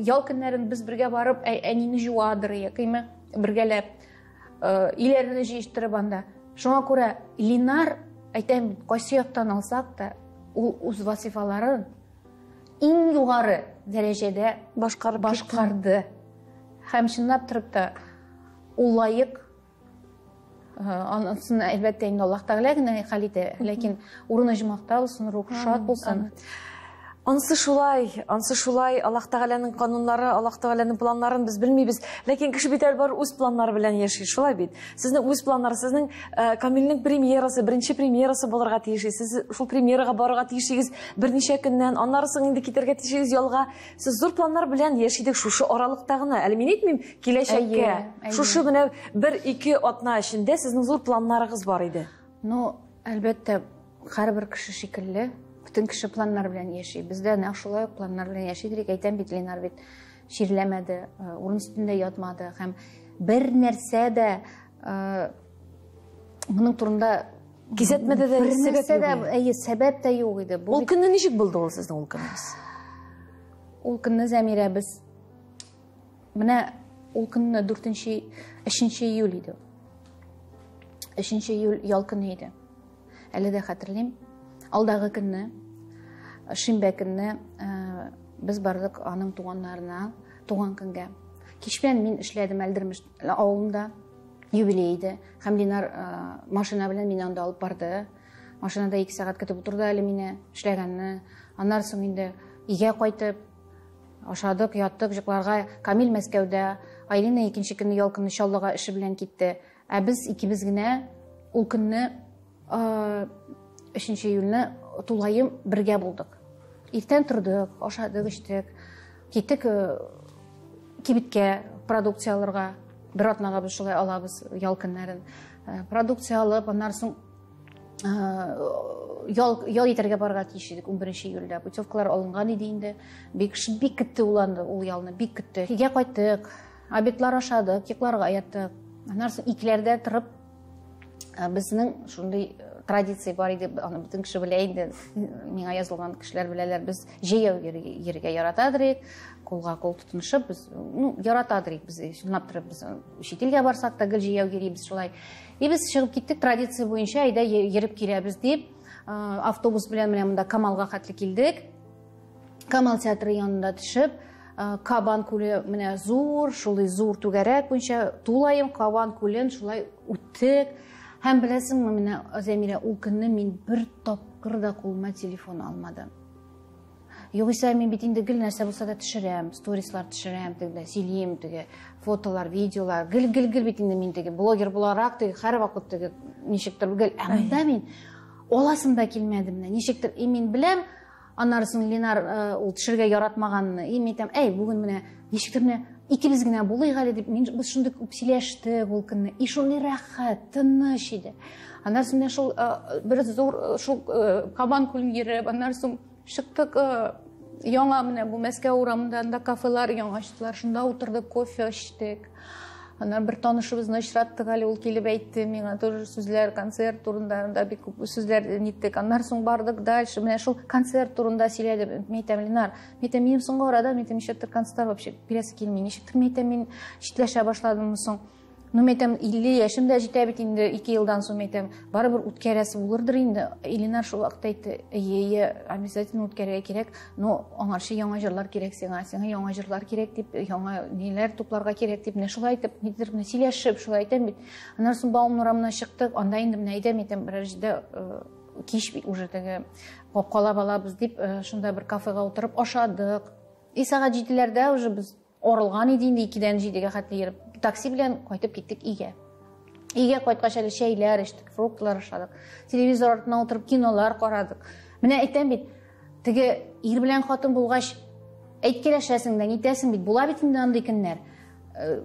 ял көннәрен без бергә барып, әнине жуадыр, кыймы бергәләп, иләрне җыештырып анда. Шуңа күрә Ленар әйтәм, кайсы яктан алсак та, ул үз вазифаларын иң югары дәрәҗәдә башкарды. Һәм чынлап торып та ул лаек, анысын әлбәттә инде Аллаһ Тәгалә генә хәл итә, ләкин урыны җмакта булсын, рухы шат булсын. Ансы шулай, Аллаһ Тәгаләнең кануннары, Аллаһ Тәгаләнең планнарын без белмибез, ләкин кеше бит әлбәр үз планнары белән яши, шулай бит. Сезнең үз планнары, сезнең Камилнең премьерасы, беренче премьерасы булырга тиеш. Сез шул премьерага барырга тиешсез берничә көннән, аннары соң инде китәргә тиешсез ялга. Сез зур планнар белән яшидек шушы аралыкта гына. Әле мин әйтмим, киләчәккә. Шушы менә 1-2 атна эчендә сезнең зур планнарыгыз бар иде. Әлбәттә, һәрбер кеше шикелле. Bütün kişi planlar bilen yaşayı. Bizde ne şulay planlar bilen yaşayı. Әйтәм бит, Ленар бит şiirləmədi, урын üstündə yatmadı. Һәм bir нәрсә дә моның турында кизәтмәдә дә сәбәп тә юк иде. Ул көнне ничек булды ул сезнең ул көннез? Ул көнне Зәмирә без менә ул көнне 3 июль иде. 3 июль ял көне иде. Әле дә хәтерлим. Алдагы көнне, шимбә көнне без бардык аның туганнарына, туган көнгә. Кич белән мин эшләдем Әлдермеш авылында, юбилей иде. Һәм Ленар машина белән мине анда алып барды. Машинада 2 сәгать көтеп утырды әле мине эшләгәнне. Аннан соң инде өйгә кайтып, ашадык, яттык, җыкларга. Камил Мәскәүдә, Айлина 2нче көнне ял көнне Чаллыга эше белән китте. Ә без икебез генә ул көнне 3 июльне тулайым бергә булдык. Иртән тордык, ашадык, эчтек, киттек кибеткә продукция алырга. Бер атнага без шулай алабыз ял көннәрен. Продукция алып, аннан соң ял итәргә барырга тиеш идек 11 июльдә. Путевкалар алынган иде инде. Бик көтте ул ялны, бик көтте. Өйгә кайттык, обедлар ашадык, йокларга яттык. Аннан соң 2ләрдә торып, безнең шундый традиция бар иде, аны бүтән кеше белә инде, миңа язылган кешеләр беләләр, без җәяү йөрергә яратадыр, кулга кул тотынышып, без яратадыр, без шунлап торып, без чит-илгә барсак та гел җәяү йөрибез шулай. Без чыгып киттек традиция буенча, әйдә йөреп киләбез дип, автобус белән менә монда Камалга хәтле килдек. Камал театры янында төшеп, Кабан күле менә зур, шулай зур түгәрәк буенча тулаем Кабан күлен шулай үттек. Һәм беләсеңме, менә Зәмирә, ул көнне мин бер тапкыр да кулыма телефон алмадым. Югыйсә мин бит инде гел нәрсә булса да төшерәм, сторислар төшерәм, тегеләр сөйлим, теге фотолар, видеолар, гел бит инде мин теге блогер буларак, теге һәр вакыт теге ничектер гел, әмма мин оласым да килмәде менә. Ничектер мин беләм, аннарысын Ленар ул төшергә яратмаганны. Мин әйтәм, бүген менә ничектер менә икебез генә булыйк әле дип, без шундый күп сөйләштек ул көнне. И шундый рәхәт, тыныч иде. Аннарысын менә шул бер зур шул Кабан күлен йөреп, аннарысын чыктык яңа менә бу Мәскәү урамында кафелар яңа ачтылар, шунда утырдык, кофе эчтек. Аннан бер танышыбызны очраттык әле, ул килеп әйтте миңа тоже сүзләр, концерт турында бик күп сүзләр ниттек. Аннан соң бардык дальше, менә шул концерт турында сөйләде. Мен әйтәм, Ленар, мен әйтәм, минем соңгы арада, мен әйтәм, ничектер концерттар вообще бирәсе килми, ничектер мен әйтәм, мин читләшә башладым соң. Ну, мен әйтәм, 50 яшем дә җитә бит инде, 2 елдан соң мен әйтәм, барыбер үткәрәсе булырдыр инде. Ленар шул вакытта әйтте, обязательно үткәрергә кирәк, но аңарчы яңа җырлар кирәк сиңа яңа җырлар кирәк дип, яңа ниләр тупларга кирәк дип, менә шулай әйтеп, нидер менә сөйләшеп, шулай әйтәм бит. Аннан соң Баум урамына чыктык, анда инде менә әйтәм, берәр җирдә кич бит уже теге калап алабыз дип, шунда бер кафега утырып ашадык. Сәгать 7ләрдә уже без орылган иде инде 2дән 7гә хәтле йөреп. Такси белән кайтып киттек өйгә. Өйгә кайткач әле чәйләр эчтек, фруктлар ашадык. Телевизор артына утырып кинолар карадык. Менә әйтәм бит, теге ир белән хатын булгач әйткәләшәсең дә, нитәсең бит, була бит инде андый көннәр.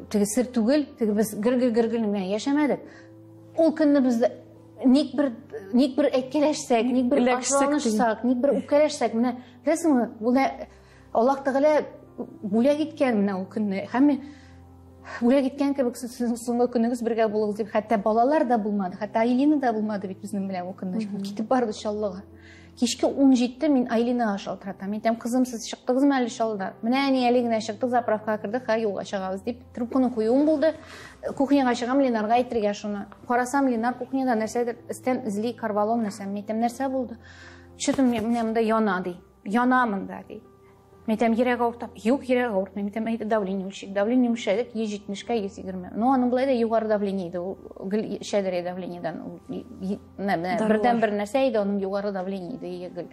Теге сер түгел, теге без гыр-гыр белән яшәмәдек. Ул көнне без ник бер әйткәләшсәк, ник бер ашланышсак, ник бер үпкәләшсәк, менә беләсеңме, бу Аллаһ Тәгалә бүләк иткән менә ул көнне. Һәм бүләк иткән кебек соңгы көнегез бергә булыгыз дип, хәтта балалар да булмады, хәтта Айлина да булмады бит безнең белән ул көнне. Китеп барды Чаллыга. Кичке 17 мин Айлинага шалтыратам. Әйтәм, кызым, сез чыктыгызмы әле Чаллыда? Менә әни әле генә чыктык, заправкага кирдек, юлга чыгабыз дип, трубканы куюым булды. Кухняга чыгам, Ленарга әйтергә шуны. Карасам, Ленар кухняда нәрсәдер өстән изли, карвалом нәрсә. Мен әйтәм, нәрсә булды? Чөтем менә монда яна ди. Янамын да ди. Мен әйтәм, йөрәк авыртам. Юк, йөрәк авыртмый. Мен әйтәм, әйдә давление үлчик. Давление үлчәдек 170-кә 120. Ну, аның булай да югары давление иде. Гел шәдәре давлениедан. Бердән бер нәрсә иде, аның югары давление иде гел.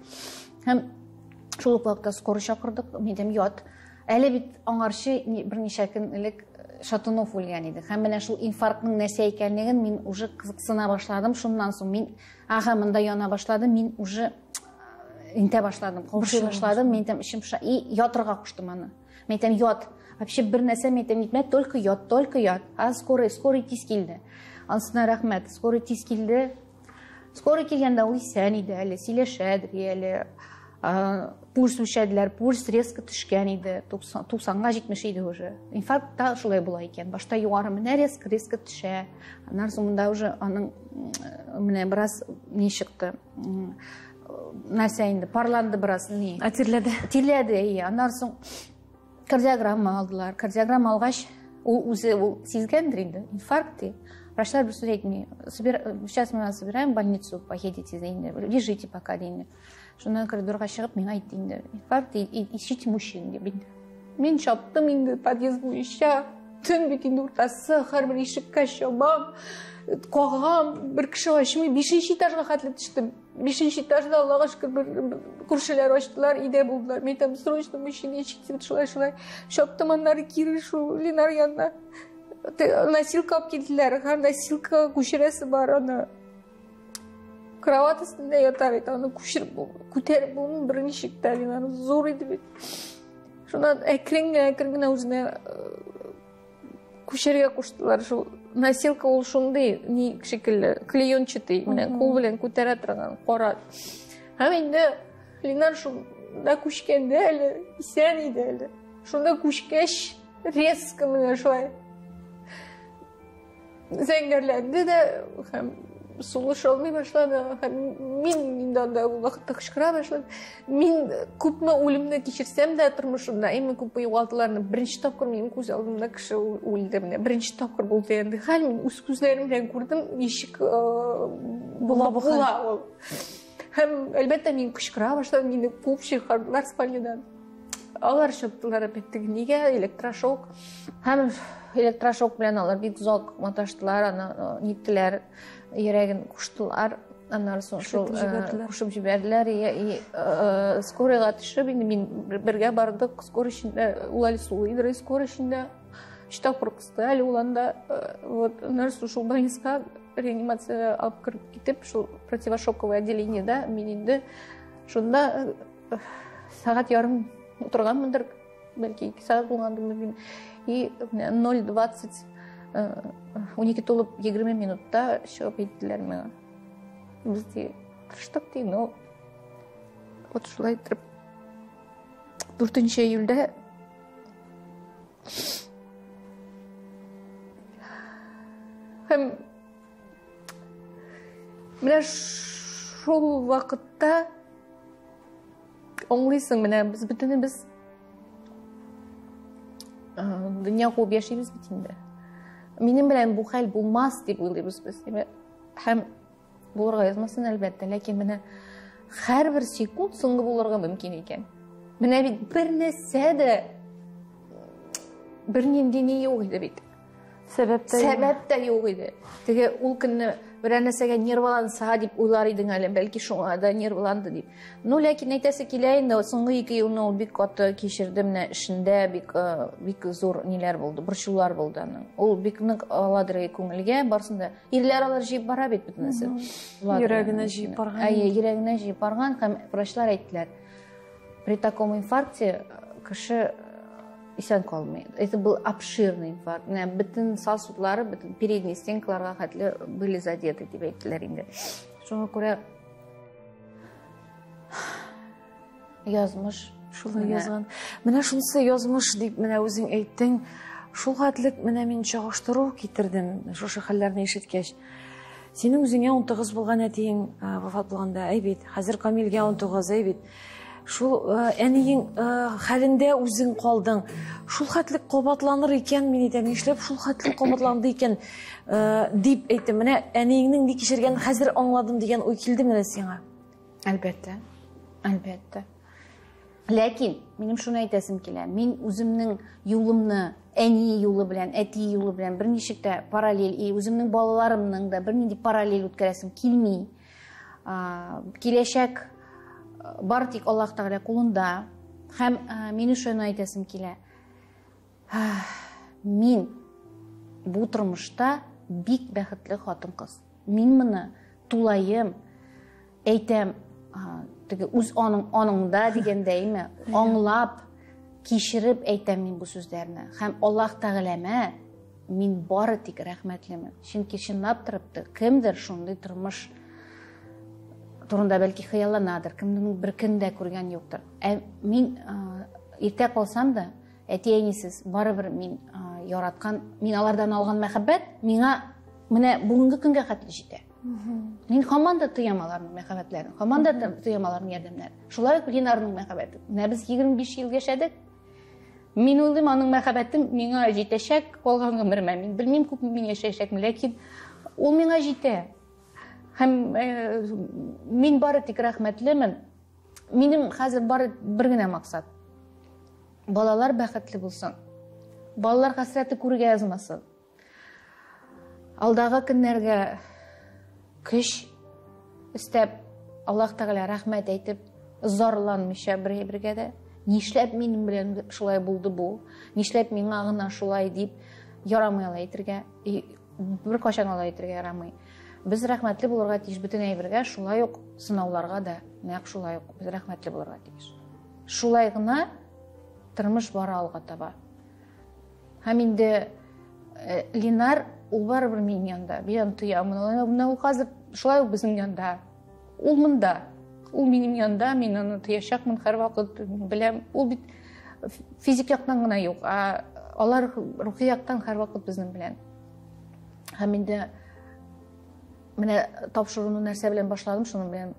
Һәм шул вакытта скорый чакырдык. Мен әйтәм, ят. Әле бит аңарчы берничә көн элек Шатунов үлгән иде. Һәм менә шул инфарктның нәрсә икәнлеген мин уже кызыксына башладым. Шуннан соң мин монда яна башладым. Мин уже интә башладым, каушый башладым, мен әйтәм, ичем пыша, и ятырга куштым аны. Мен әйтәм, ят. Вообще бер нәрсә мен әйтәм, нитмә, только ят. Скорый тиз килде. Анысына рәхмәт. Скорый тиз килде. Скорый килгәндә ул исән иде, әле сөйләшәдер, әле пульс үлчәделәр, пульс резко төшкән иде, 90-га 70 иде уже. Инфаркт та шулай була икән. Башта югары менә резко төшә. Аннан соң монда уже аның менә бераз ни чыкты. Нәрсә инде, парланды бераз, ни? Тирләде, Аннан соң кардиограмма алдылар. Кардиограмма алгач, ул үзе сизгәндер инде, инфаркт. Врачлар бер сүз әйтми, сейчас мы вас собираем в больницу, поедете инде, лежите пока инде. Шуннан коридорга чыгып, миңа әйтте инде, инфаркт, ищите мужчин дип инде. Мин чаптым инде подъезд буенча, төн бит инде уртасы, һәрбер ишеккә чабам. Кагам, бер кеше ачмый, 5нче этажга хәтле төштем. 5нче этажда, Аллага шөкер, күршеләр ачтылар, өйдә булдылар. Мен әйтәм, срочно мужчина ичик, шулай. Чаптым, аннары кире шул Ленар янына. Носилка алып килделәр, һәм носилка күчерәсе бар, аны кровать өстендә ята бит, аны күтәреп булмый, бер ничектә Ленар зур иде бит. Шуннан әкрен үзенә күчәргә куштылар. Шул носилка ул шундый, ни шикелле, клеенчатый, менә кул белән күтәрә торган, кара. Һәм инде Ленар шунда күчкәндә әле, исән иде әле. Шунда күчкәч, резко менә шулай зәңгәрләнде дә, һәм сулыш алмай башлады. Мин инде ул вакытта кычкыра башлады. Мин күпме үлемне кичерсәм дә тормышымда, эми күп югалтуларны беренче тапкыр минем күз алдымда кеше үлде менә. Беренче тапкыр булды инде. Хәл мин үз күзләрем белән күрдем, ничек була ул. Һәм әлбәттә мин кычкыра башладым, мине күп чыгардылар спальнядан. Алар чыктылар әпәттег, нигә электрошок. Һәм электрошок белән алар бик озак маташтылар, аны ниттеләр, йөрәген куштылар, аннан соң шул кушып җибәрделәр. Скорыйга төшеп, инде мин бергә бардык, скорый эчендә, ул әле сулый иде, скорый эчендә. Штаб куркысты, әле ул анда, вот, нәрсә шул больницага реанимация алып кирип китеп, шул противошоковое отделениедә мин инде шунда сагать ярым утырганмындыр, бәлки 2 сәгать булгандыр. И 0:20 12 толып 20 минутта чыгып киттеләр миңа. Без дә тырыштык ди, но вот шулай итеп 4 июльдә һәм менә шул вакытта аңлыйсың, менә без бөтенебез дөнья куып яшибез бит инде. Минем белән бу хәл булмас дип уйлыйбыз без. Һәм булырга язмасын әлбәттә, ләкин менә һәрбер секунд соңгы булырга мөмкин икән. Менә бит бер нәрсә дә бернинди ни юк иде бит. Сәбәп тә юк иде. Теге ул көнне бер нәрсәгә нервланса дип уйлар идең әле, бәлки шуңа да нервланды дип. Ну, ләкин әйтәсе килә инде, соңгы 2 елны ул бик каты кичерде, менә эшендә бик зур ниләр булды, борчулар булды аның. Ул бик нык аладыр күңелгә, барсында ирләр алар җыеп бара бит бөтенесе. Йөрәгенә җыеп барган. Йөрәгенә җыеп барган һәм врачлар әйттеләр. При таком инфаркте кеше исән калмый. Это был обширный инфаркт. Бөтен сосудлары, бөтен передние стенкаларга хәтле были задеты дип әйттеләр инде. Шуңа күрә язмыш шулай язган. Менә шунысы язмыш дип менә үзең әйттең. Шул хәтлек менә мин чагыштыру китердем шушы хәлләрне ишеткәч. Синең үзеңә 19 булган әтиең вафат булганда, әйбит, хәзер Камилгә 19, әйбит. Шул әниең хәлендә үзең калдың. Шул хәтлек кабатланыр икән, мин әйтәм, нишләп шул хәтлек кабатланды икән дип әйттем. Менә әниеңнең ни кичергән хәзер аңладым дигән уй килде менә сиңа. Әлбәттә. Әлбәттә. Ләкин минем шуны әйтәсем килә. Мин үземнең юлымны әни юлы белән, әти юлы белән берничек тә параллель, үземнең балаларымның да бернинди параллель үткәрәсем килми. Киләчәк бар тик Аллаһ Тәгалә кулында. Һәм мине шуны әйтәсем килә. Мин бу тормышта бик бәхетле хатын-кыз. Мин моны тулайым, әйтәм, теге үз аныңда дигәндәйме, аңлап, кичереп әйтәм мин бу сүзләрне. Һәм Аллаһ Тәгаләмә мин бары тик рәхмәтлемен. Чөнки чынлап торып, кемдер шундый тормыш турында бәлки хыялланадыр, кемнең бер көндә күргән юктыр. Мин иртә калсам да, әти-әнисез барыбер мин яраткан, мин алардан алган мәхәббәт миңа менә бүгенге көнгә хәтле җитә. Мин һаман да тоям аларның мәхәббәтләрен, һаман да тоям аларның ярдәмнәрен. Шулай ук Линарның мәхәббәте. Менә без 25 ел яшәдек. Мин уйлыйм, аның мәхәббәте миңа җитәчәк калган гомеремә. Мин белмим, күпме мин яшәячәкмен, ләкин ул миңа җитә. Һәм мин бары тик рәхмәтлемен. Минем хәзер бары бер генә максат. Балалар бәхетле булсын. Балалар хәсрәте күргә язмасын. Алдагы көннәргә көч истәп, Аллаһ Тәгалә рәхмәт әйтеп, зарланмыйча бергә дә, нишләп минем белән шулай булды бу? Нишләп миңа гына шулай дип ярамый ала әйтергә, бер кашан ала әйтергә ярамый. Без рәхмәтле булырга тиеш бөтен әйбергә, шулай ук сынауларга да, нәкъ шулай ук без рәхмәтле булырга тиеш. Шулай гына тормыш бара алга таба. Һәм инде Линар ул барыбер минем янда, мин тоямын. Менә ул хәзер шулай ук безнең янда. Ул монда. Ул минем янда, мин аны тоячакмын һәр вакыт, беләм. Ул бит физик яктан гына юк, алар рухи яктан һәр вакыт безнең белән. Һәм инде Менә тапшыруны нәрсә белән башладым, шуны белән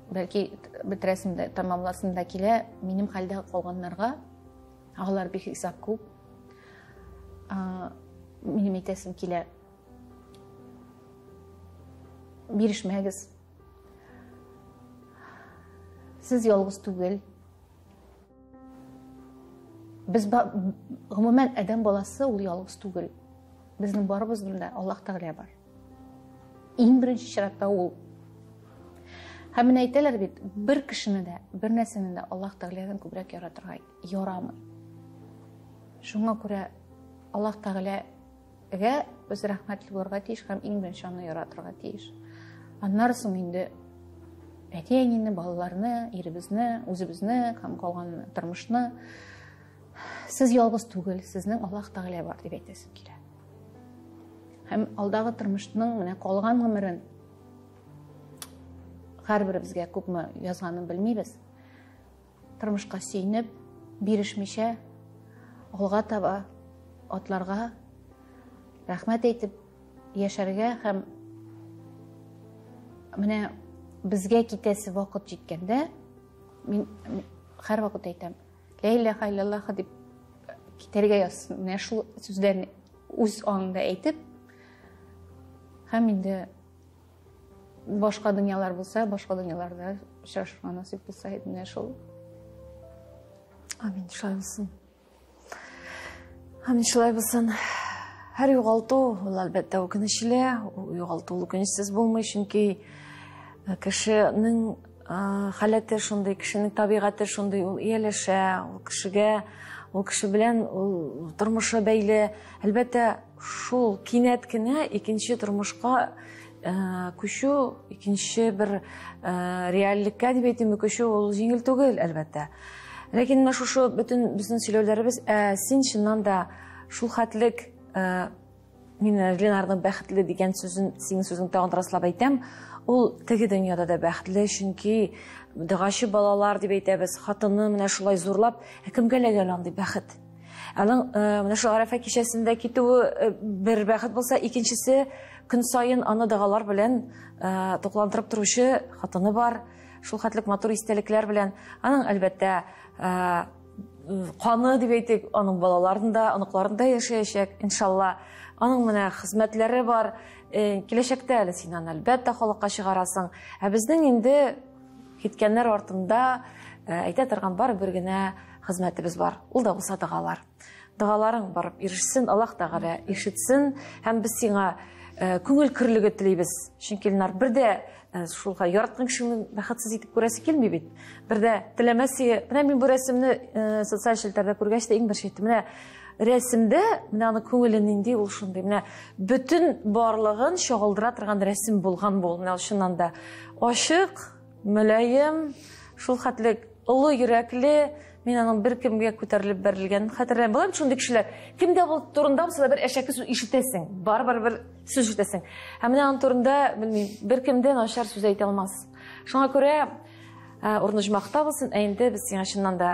бәлки бетерәсем дә, тамамласым да килә. Минем хәлдә калганнарга, алар бик хисап күп. Минем әйтәсем килә. Бирешмәгез. Сез ялгыз түгел. Без гомумән адәм баласы ул ялгыз түгел. Безнең барыбызның да Аллаһ Тәгалә бар. Иң беренче чиратта ул. Һәм менә әйтәләр бит, бер кешене дә, бер нәрсәне дә Аллаһ Тәгаләдән күбрәк яратырга ярамый. Шуңа күрә Аллаһ Тәгаләгә без рәхмәтле булырга тиеш һәм иң беренче аны яратырга тиеш. Аннан соң инде әти-әнине, балаларны, иребезне, үзебезне һәм калган тормышны сез ялгыз түгел, сезнең Аллаһ Тәгалә бар дип әйтәсем килә. Һәм алдагы тормышның менә калган гомерен һәрберебезгә күпме язганын белмибез. Тормышка сөйнеп, бирешмичә, алга таба атларга рәхмәт әйтеп яшәргә һәм менә безгә китәсе вакыт җиткәндә мин һәр вакыт әйтәм, ла илаһа иллаллаһ дип китәргә язсын. Менә шул сүзләрне үз аңында әйтеп, һәм инде башка дөньялар булса, башка дөньяларда очрашырга насыйп булса, менә шул. Амин, шулай булсын. Амин, шулай булсын. Һәр югалту, ул әлбәттә үкенечле, югалту үкенечсез булмый, чөнки кешенең халәте шундый, кешенең табигате шундый, ул ияләшә, ул кешегә, ул кеше белән ул тормышы бәйле. Әлбәттә, шул кинәт кенә икенче тормышка күчү, икенче бер реальлеккә дип әйтим, күчү ул җиңел түгел, әлбәттә. Ләкин менә шушы бөтен безнең сөйләүләребез, син чыннан да шул хәтлек, мин Ленарның бәхетле дигән сүзен, синең сүзең тагын раслап әйтәм, ул теге дөньяда да бәхетле, чөнки дөгачы балалар дип әйтәбез, хатыны менә шулай зурлап, кемгә ләгән андый бәхет. Аның менә шул Арафа кичәсендә китүе бер бәхет булса, икенчесе көн сайын аны дәгалар белән тукландырып торучы хатыны бар, шул хәтлек матур истәлекләр белән. Аның әлбәттә каны дип әйтик, аның балаларында, оныкларында яшәячәк, иншалла. Аның менә хезмәтләре бар. Киләчәктә әле син аны әлбәттә халыкка чыгарасың. Безнең инде киткәннәр артында әйтә торган бар бер генә хезмәтебез бар. Ул да булса дәгалар. Дәгаларың барып ирешсен, Аллаһ Тәгалә ишетсен, һәм без сиңа күңел кирлеге телибез. Чөнки Ленар бердә шулга яраткан кешене бәхетсез итеп күрәсе килми бит. Бердә теләмәсе, менә мин бу рәсемне социаль челтәрдә күргәч тә иң бер шәйт менә рәсемдә, менә аны күңелен инде ул шундый, менә бөтен барлыгын чагылдыра торган рәсем булган бу. Менә шуннан да ачык, мөлаем, шул хәтлек олы йөрәкле, мин аның бер кемгә күтәрелеп бәрелгән хәтерләп булам. Шундый кешеләр, кемдә бу турында булса бер әшәке сүз ишетәсең, барыбер бер сүз ишетәсең. Һәм менә аның турында, белмим, бер кемдә начар сүз әйтә алмас. Шуңа күрә урынжмакта булсын, инде без сиңа чыннан да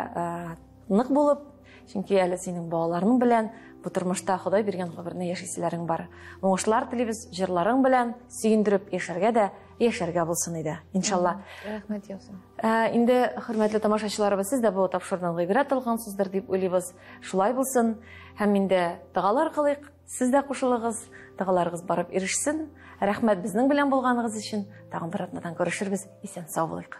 нык булып, чөнки әле синең балаларың белән бу тормышта Ходай биргән гомерне яшисезләрең бар. Уңышлар телибез, җырларың белән сөендереп яшәргә дә, яшәргә булсын иде, иншалла. Рәхмәт ясым. Инде хөрмәтле тамашачыларыбыз, сез дә бу тапшырудан гыйбрәт алган сүздер дип уйлыйбыз. Шулай булсын. Һәм инде дәгалар кылыйк, сез дә кушылыгыз, дәгаларыгыз барып ирешсен. Рәхмәт безнең белән булганыгыз өчен. Тагын бер атнадан күрешербез. Исән сау булыйк.